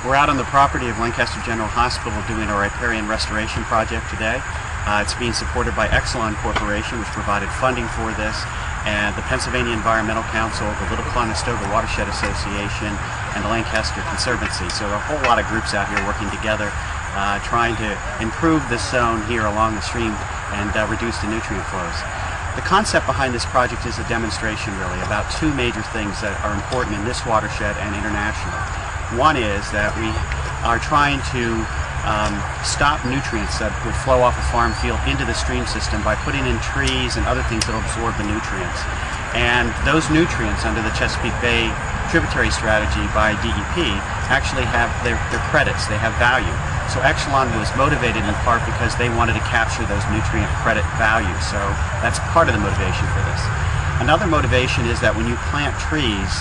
We're out on the property of Lancaster General Hospital doing a riparian restoration project today. It's being supported by Exelon Corporation, which provided funding for this, and the Pennsylvania Environmental Council, the Little Conestoga Watershed Association, and the Lancaster Conservancy. So a whole lot of groups out here working together, trying to improve this zone here along the stream and reduce the nutrient flows. The concept behind this project is a demonstration really about two major things that are important in this watershed and international. One is that we are trying to stop nutrients that would flow off a farm field into the stream system by putting in trees and other things that will absorb the nutrients. And those nutrients under the Chesapeake Bay tributary strategy by DEP actually have their credits, they have value. So Exelon was motivated in part because they wanted to capture those nutrient credit values. So that's part of the motivation for this. Another motivation is that when you plant trees,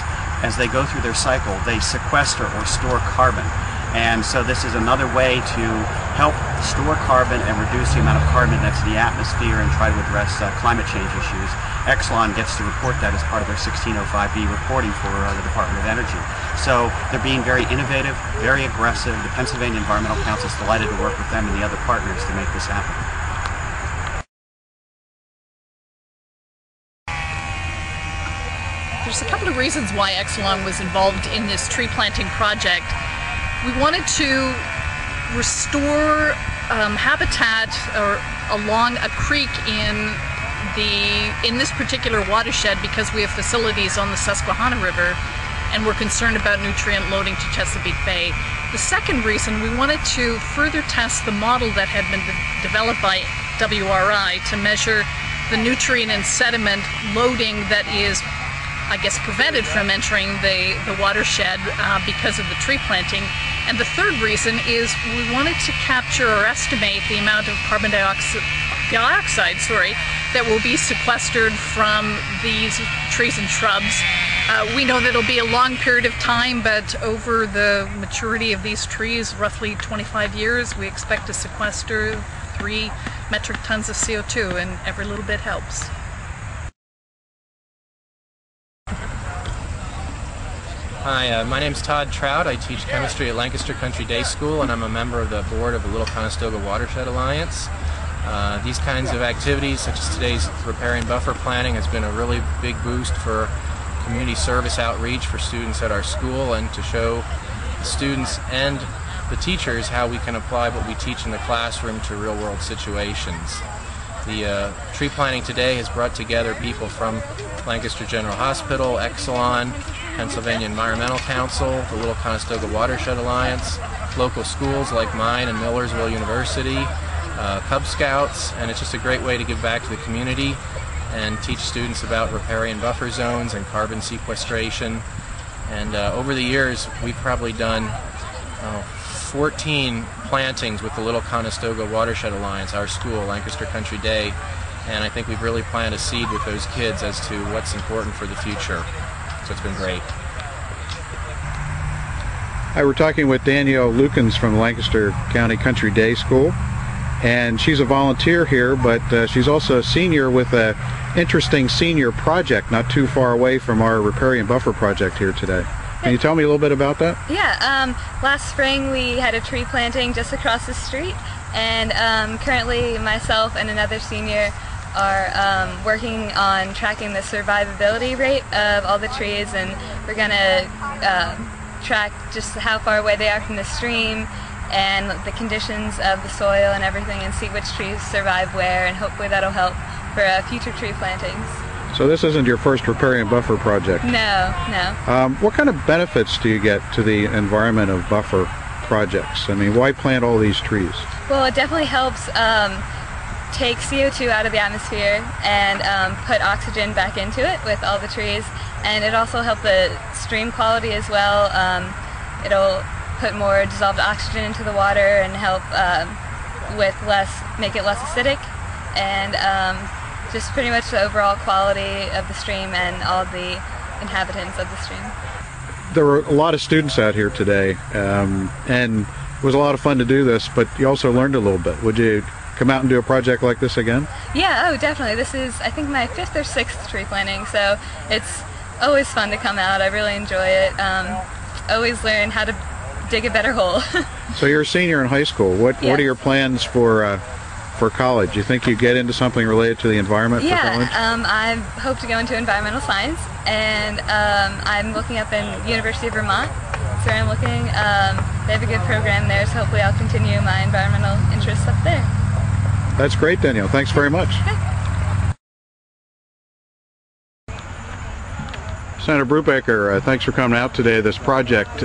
as they go through their cycle, they sequester or store carbon. And so this is another way to help store carbon and reduce the amount of carbon that's in the atmosphere and try to address climate change issues. Exelon gets to report that as part of their 1605B reporting for the Department of Energy. So they're being very innovative, very aggressive. The Pennsylvania Environmental Council is delighted to work with them and the other partners to make this happen. There's a couple of reasons why Exelon was involved in this tree planting project. We wanted to restore habitat along a creek in this particular watershed because we have facilities on the Susquehanna River and we're concerned about nutrient loading to Chesapeake Bay. The second reason, we wanted to further test the model that had been developed by WRI to measure the nutrient and sediment loading that is, I guess, prevented from entering the watershed because of the tree planting. And the third reason is we wanted to capture or estimate the amount of carbon dioxide that will be sequestered from these trees and shrubs. We know that it'll be a long period of time, but over the maturity of these trees, roughly 25 years, we expect to sequester 3 metric tons of CO2, and every little bit helps. Hi, my name's Todd Trout. I teach chemistry at Lancaster Country Day School, and I'm a member of the board of the Little Conestoga Watershed Alliance. These kinds of activities, such as today's riparian buffer planting, has been a really big boost for community service outreach for students at our school and to show the students and the teachers how we can apply what we teach in the classroom to real-world situations. The tree planting today has brought together people from Lancaster General Hospital, Exelon, Pennsylvania Environmental Council, the Little Conestoga Watershed Alliance, local schools like mine and Millersville University, Cub Scouts, and it's just a great way to give back to the community and teach students about riparian buffer zones and carbon sequestration. And over the years, we've probably done 14 plantings with the Little Conestoga Watershed Alliance, our school, Lancaster Country Day, and I think we've really planted a seed with those kids as to what's important for the future. So it's been great. Hi, we're talking with Danielle Lukens from the Lancaster County Country Day School, and she's a volunteer here, but she's also a senior with an interesting senior project not too far away from our riparian buffer project here today. Can you tell me a little bit about that? Yeah, last spring we had a tree planting just across the street, and currently myself and another senior are working on tracking the survivability rate of all the trees, and we're going to track just how far away they are from the stream and the conditions of the soil and everything, and see which trees survive where, and hopefully that'll help for future tree plantings. So this isn't your first riparian buffer project? No, no. What kind of benefits do you get to the environment of buffer projects? I mean, why plant all these trees? Well, it definitely helps take CO2 out of the atmosphere and put oxygen back into it with all the trees, and it also helps the stream quality as well. It'll put more dissolved oxygen into the water and help make it less acidic, and just pretty much the overall quality of the stream and all the inhabitants of the stream. There were a lot of students out here today, and it was a lot of fun to do this, but you also learned a little bit. Would you come out and do a project like this again? Yeah, oh definitely. This is, I think, my 5th or 6th tree planting, so it's always fun to come out. I really enjoy it. Always learn how to dig a better hole. So you're a senior in high school. What Yes. are your plans for college? You think you get into something related to the environment for college? I hope to go into environmental science, and I'm looking up in University of Vermont. So I'm looking. They have a good program there, so hopefully I'll continue my environmental interests up there. That's great, Danielle. Thanks very much. Okay. Senator Brubaker, thanks for coming out today to this project.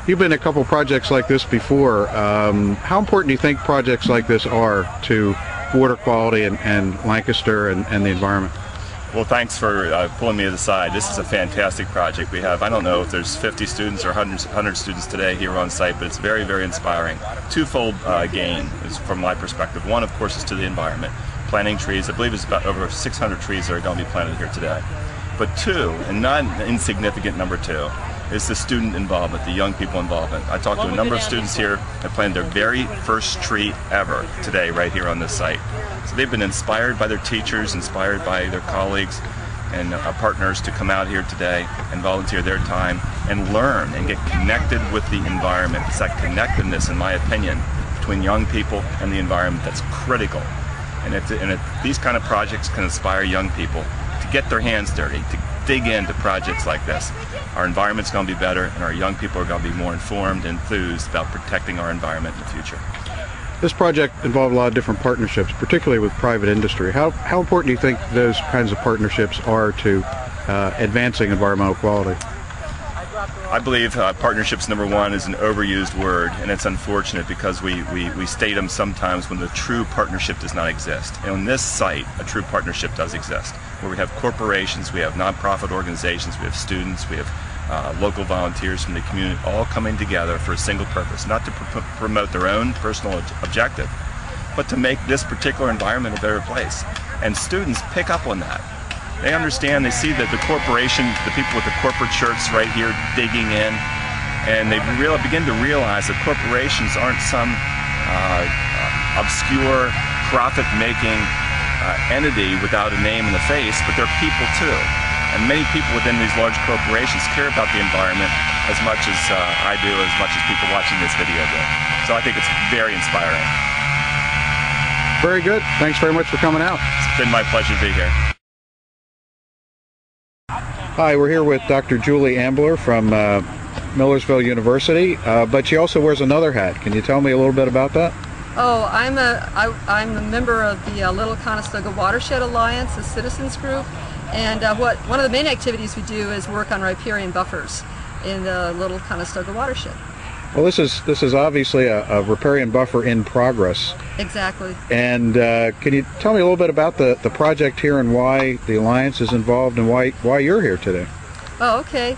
You've been in a couple projects like this before. How important do you think projects like this are to water quality and Lancaster and the environment? Well, thanks for pulling me to the side. This is a fantastic project. We have, I don't know if there's 50 students or 100 students today here on site, but it's very, very inspiring. Twofold gain is from my perspective. One, of course, is to the environment. Planting trees, I believe it's about over 600 trees that are going to be planted here today. But two, and not an insignificant number two, is the student involvement, the young people involvement. I talked to a number of students here that planted their very first tree ever today right here on this site. So they've been inspired by their teachers, inspired by their colleagues and partners to come out here today and volunteer their time and learn and get connected with the environment. It's that connectedness, in my opinion, between young people and the environment that's critical. And if these kind of projects can inspire young people to get their hands dirty, to dig into projects like this, our environment's going to be better, and our young people are going to be more informed and enthused about protecting our environment in the future. This project involved a lot of different partnerships, particularly with private industry. How important do you think those kinds of partnerships are to advancing environmental quality? I believe partnerships, number one, is an overused word, and it's unfortunate because we state them sometimes when the true partnership does not exist. And on this site, a true partnership does exist, where we have corporations, we have nonprofit organizations, we have students, we have local volunteers from the community, all coming together for a single purpose, not to promote their own personal objective, but to make this particular environment a better place. And students pick up on that. They understand, they see that the corporation, the people with the corporate shirts right here digging in, and they begin to realize that corporations aren't some obscure, profit-making entity without a name and a face, but they're people too. And many people within these large corporations care about the environment as much as I do, as much as people watching this video do. So I think it's very inspiring. Very good. Thanks very much for coming out. It's been my pleasure to be here. Hi, we're here with Dr. Julie Ambler from Millersville University, but she also wears another hat. Can you tell me a little bit about that? Oh, I'm a member of the Little Conestoga Watershed Alliance, a citizens group, and one of the main activities we do is work on riparian buffers in the Little Conestoga Watershed. Well, this is obviously a riparian buffer in progress. Exactly. And can you tell me a little bit about the project here and why the Alliance is involved and why you're here today? Oh, okay.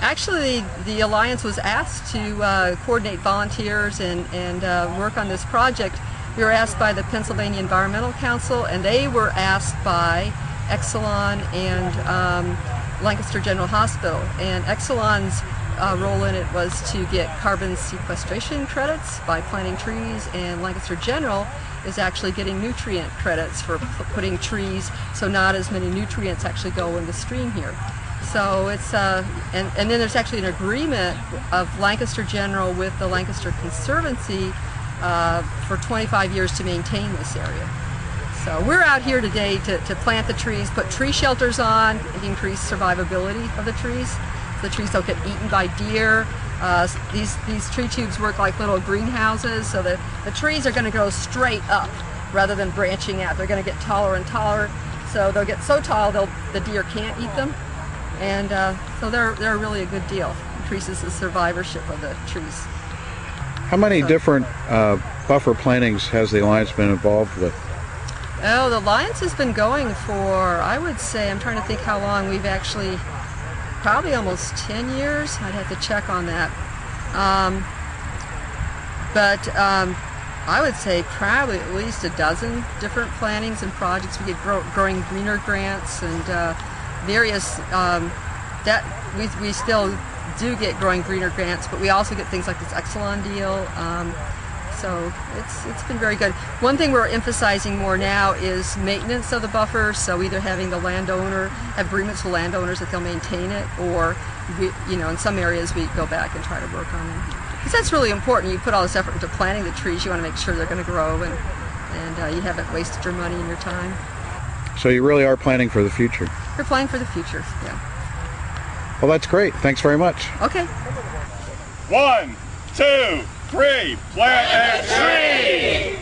Actually, the Alliance was asked to coordinate volunteers and work on this project. We were asked by the Pennsylvania Environmental Council, and they were asked by Exelon and Lancaster General Hospital. And Exelon's role in it was to get carbon sequestration credits by planting trees, and Lancaster General is actually getting nutrient credits for putting trees, so not as many nutrients actually go in the stream here. So it's and then there's actually an agreement of Lancaster General with the Lancaster Conservancy for 25 years to maintain this area. So we're out here today to plant the trees, put tree shelters on, increase survivability of the trees. The trees don't get eaten by deer. These tree tubes work like little greenhouses, so that the trees are going to grow straight up rather than branching out. They're going to get taller and taller, so they'll get so tall the deer can't eat them, and so they're really a good deal. Increases the survivorship of the trees. How many different buffer plantings has the Alliance been involved with? Oh, the Alliance has been going for, I would say, I'm trying to think how long we've actually. Probably almost 10 years. I'd have to check on that. But I would say probably at least a dozen different plantings and projects. We get growing greener grants and various, we still do get growing greener grants, but we also get things like this Exelon deal. So it's been very good. One thing we're emphasizing more now is maintenance of the buffer. So either having the landowner have agreements with landowners that they'll maintain it, or in some areas we go back and try to work on them. Because that's really important. You put all this effort into planting the trees. You want to make sure they're going to grow, and you haven't wasted your money and your time. So you really are planning for the future. We're planning for the future. Yeah. Well, that's great. Thanks very much. Okay. 1, 2, 3, plant a tree!